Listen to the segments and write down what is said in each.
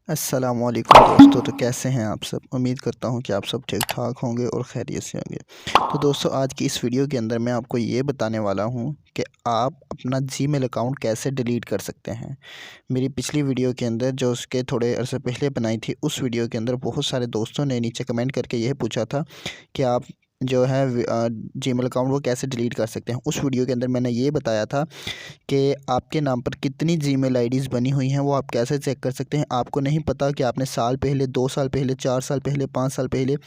अस्सलामुअलैकुम दोस्तों। तो कैसे हैं आप सब। उम्मीद करता हूं कि आप सब ठीक ठाक होंगे और खैरियत से होंगे। तो दोस्तों आज की इस वीडियो के अंदर मैं आपको ये बताने वाला हूं कि आप अपना जीमेल अकाउंट कैसे डिलीट कर सकते हैं। मेरी पिछली वीडियो के अंदर जो उसके थोड़े अरसे पहले बनाई थी, उस वीडियो के अंदर बहुत सारे दोस्तों ने नीचे कमेंट करके यह पूछा था कि आप जो है जीमेल अकाउंट वो कैसे डिलीट कर सकते हैं। उस वीडियो के अंदर मैंने ये बताया था कि आपके नाम पर कितनी जीमेल आईडीज़ बनी हुई हैं, वो आप कैसे चेक कर सकते हैं। आपको नहीं पता कि आपने साल पहले, 2 साल पहले, 4 साल पहले, 5 साल पहले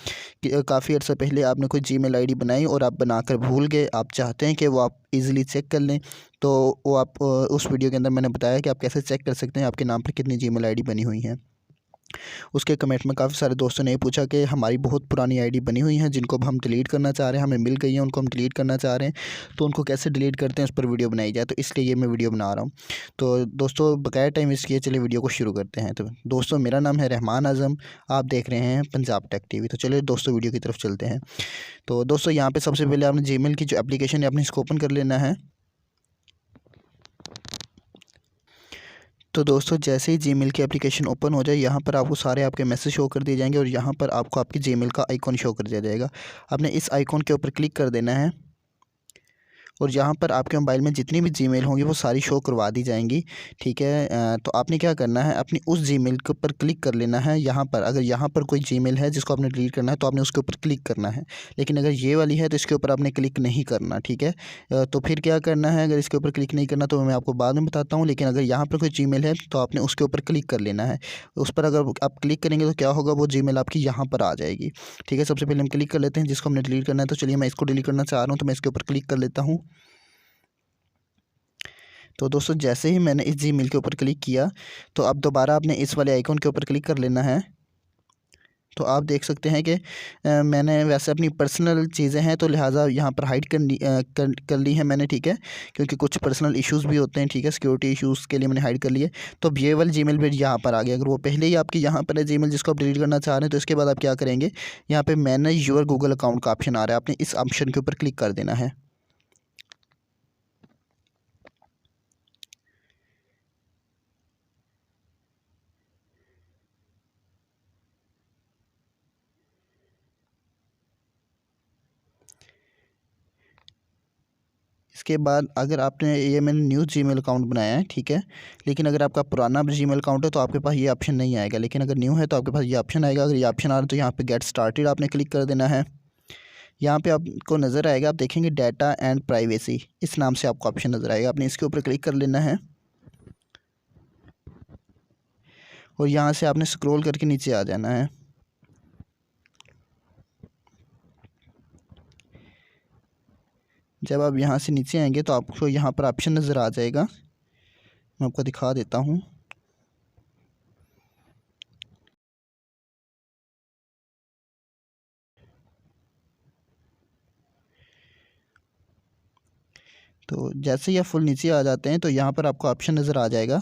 काफ़ी अर्सा पहले आपने कोई जीमेल आईडी बनाई और आप बनाकर भूल गए। आप चाहते हैं कि वो आप ईज़िली चेक कर लें, तो वो आप उस वीडियो के अंदर मैंने बताया कि आप कैसे चेक कर सकते हैं आपके नाम पर कितनी जीमेल आईडी बनी हुई हैं। उसके कमेंट में काफ़ी सारे दोस्तों ने ये पूछा कि हमारी बहुत पुरानी आईडी बनी हुई हैं जिनको अब हम डिलीट करना चाह रहे हैं, हमें मिल गई है, उनको हम डिलीट करना चाह रहे हैं, तो उनको कैसे डिलीट करते हैं उस पर वीडियो बनाई जाए। तो इसलिए ये मैं वीडियो बना रहा हूँ। तो दोस्तों बगैर टाइम वेस्ट किए चलिए वीडियो को शुरू करते हैं। तो दोस्तों मेरा नाम है रहमान आज़म, आप देख रहे हैं पंजाब टेक टीवी। तो चलिए दोस्तों वीडियो की तरफ चलते हैं। तो दोस्तों यहाँ पर सबसे पहले आपने जीमेल की जो एप्लीकेशन है आपने इसको ओपन कर लेना है। तो दोस्तों जैसे ही जीमेल की एप्लीकेशन ओपन हो जाए, यहाँ पर आपको सारे आपके मैसेज शो कर दिए जाएंगे और यहाँ पर आपको आपकी जीमेल का आइकॉन शो कर दिया जाएगा। आपने इस आइकॉन के ऊपर क्लिक कर देना है और यहाँ पर आपके मोबाइल में जितनी भी जीमेल होंगी वो सारी शो करवा दी जाएंगी। ठीक है। तो आपने क्या करना है, अपनी उस जीमेल के ऊपर क्लिक कर लेना है। यहाँ पर अगर यहाँ पर कोई जीमेल है जिसको आपने डिलीट करना है तो आपने उसके ऊपर क्लिक करना है, लेकिन अगर ये वाली है तो इसके ऊपर आपने क्लिक नहीं करना। ठीक है। तो फिर क्या करना है, अगर इसके ऊपर क्लिक नहीं करना तो मैं आपको बाद में बताता हूँ, लेकिन अगर यहाँ पर कोई जीमेल है तो आपने उसके ऊपर क्लिक कर लेना है। उस पर अगर आप क्लिक करेंगे तो क्या होगा, वो जीमेल आपकी यहाँ पर आ जाएगी। ठीक है। सबसे पहले हम क्लिक कर लेते हैं जिसको हमने डिलीट करना है। तो चलिए मैं इसको डिलीट करना चाह रहा हूँ तो मैं इसके ऊपर क्लिक कर लेता हूँ। तो दोस्तों जैसे ही मैंने इस जीमेल के ऊपर क्लिक किया तो अब दोबारा आपने इस वाले आइकॉन के ऊपर क्लिक कर लेना है। तो आप देख सकते हैं कि मैंने वैसे अपनी पर्सनल चीज़ें हैं तो लिहाजा यहाँ पर हाइड कर ली है मैंने। ठीक है। क्योंकि कुछ पर्सनल इश्यूज़ भी होते हैं। ठीक है। सिक्योरिटी इश्यूज़ के लिए मैंने हाइड कर लिए। तो अब ये वाली जीमेल भी यहाँ पर आ गया। अगर वो पहले ही आपकी यहाँ पर है जीमेल जिसको आप डिलीट करना चाह रहे हैं, तो इसके बाद आप क्या करेंगे, यहाँ पर मैनेज योर गूगल अकाउंट का ऑप्शन आ रहा है, आपने इस ऑप्शन के ऊपर क्लिक कर देना है। इसके बाद अगर आपने ये मैंने न्यू जीमेल अकाउंट बनाया है, ठीक है, लेकिन अगर आपका पुराना जीमेल अकाउंट है तो आपके पास ये ऑप्शन नहीं आएगा, लेकिन अगर न्यू है तो आपके पास ये ऑप्शन आएगा। अगर ये ऑप्शन आ रहा है तो यहाँ पे गेट स्टार्टेड आपने क्लिक कर देना है। यहाँ पे आपको नज़र आएगा, आप देखेंगे डाटा एंड प्राइवेसी, इस नाम से आपको ऑप्शन नज़र आएगा, आपने इसके ऊपर क्लिक कर लेना है और यहाँ से आपने स्क्रॉल करके नीचे आ जाना है। जब आप यहाँ से नीचे आएंगे तो आपको यहाँ पर ऑप्शन नज़र आ जाएगा, मैं आपको दिखा देता हूँ। तो जैसे ही आप फुल नीचे आ जाते हैं तो यहाँ पर आपको ऑप्शन नज़र आ जाएगा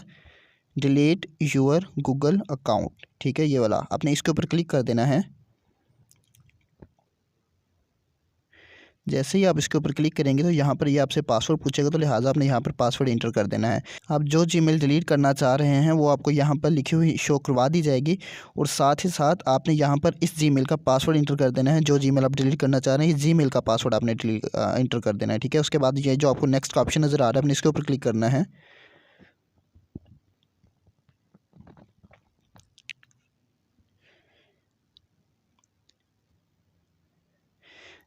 डिलीट योर गूगल अकाउंट। ठीक है, ये वाला आपने इसके ऊपर क्लिक कर देना है। जैसे ही आप इसके ऊपर क्लिक करेंगे तो यहाँ पर ये आपसे पासवर्ड पूछेगा, तो लिहाजा आपने यहाँ पर पासवर्ड इंटर कर देना है। आप जो जीमेल डिलीट करना चाह रहे हैं वो आपको यहाँ पर लिखी हुई शो करवा दी जाएगी और साथ ही साथ आपने यहाँ पर इस जीमेल का पासवर्ड इंटर कर देना है। जो जीमेल आप डिलीट करना चाह रहे हैं इस जीमेल का पासवर्ड आपने इंटर कर देना है। ठीक है। उसके बाद ये जो आपको नेक्स्ट का ऑप्शन नज़र आ रहा है आपने इसके ऊपर क्लिक करना है।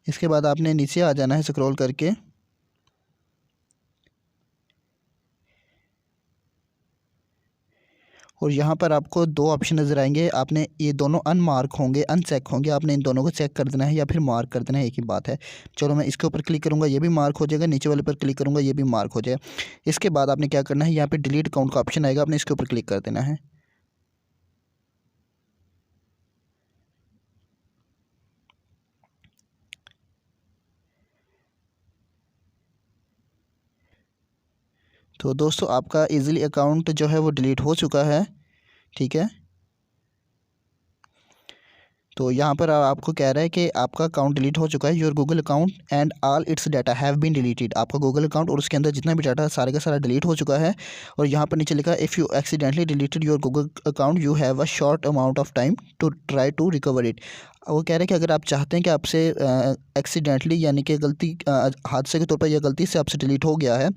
इसके बाद आपने नीचे आ जाना है स्क्रॉल करके और यहाँ पर आपको दो ऑप्शन नज़र आएंगे। आपने ये दोनों अनमार्क होंगे, अनचेक होंगे, आपने इन दोनों को चेक कर देना है या फिर मार्क कर देना है, एक ही बात है। चलो मैं इसके ऊपर क्लिक करूँगा, ये भी मार्क हो जाएगा, नीचे वाले पर क्लिक करूँगा, ये भी मार्क हो जाएगा। इसके बाद आपने क्या करना है, यहाँ पे डिलीट अकाउंट का ऑप्शन आएगा, आपने इसके ऊपर क्लिक कर देना है। तो दोस्तों आपका ईज़िली अकाउंट जो है वो डिलीट हो चुका है। ठीक है। तो यहाँ पर आपको कह रहा है कि आपका अकाउंट डिलीट हो चुका है। Your Google account and all its data have been deleted. आपका गूगल अकाउंट और उसके अंदर जितना भी डाटा है सारे का सारा डिलीट हो चुका है। और यहाँ पर नीचे लिखा है if you accidentally deleted your Google account you have a short amount of time to try to recover it. वो कह रहे हैं कि अगर आप चाहते हैं कि आपसे एक्सीडेंटली यानी कि गलती हादसे के तौर पर या गलती से आपसे डिलीट हो गया है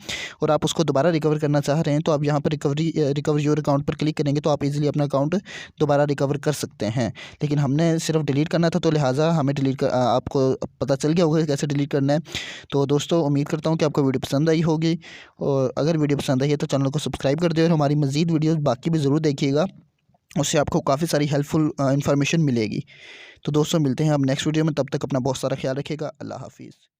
और आप उसको दोबारा रिकवर करना चाह रहे हैं, तो आप यहाँ पर रिकवर योर अकाउंट पर क्लिक करेंगे तो आप इजीली अपना अकाउंट दोबारा रिकवर कर सकते हैं। लेकिन हमने सिर्फ डिलीट करना था, तो लिहाजा हमें आपको पता चल गया होगा कैसे डिलीट करना है। तो दोस्तों उम्मीद करता हूँ कि आपको वीडियो पसंद आई होगी, और अगर वीडियो पसंद आई है तो चैनल को सब्सक्राइब कर दें और हमारी मज़ीद वीडियोज़ बाकी भी ज़रूर देखिएगा, उससे आपको काफ़ी सारी हेल्पफुल इन्फॉर्मेशन मिलेगी। तो दोस्तों मिलते हैं अब नेक्स्ट वीडियो में, तब तक अपना बहुत सारा ख्याल रखिएगा। अल्लाह हाफिज़।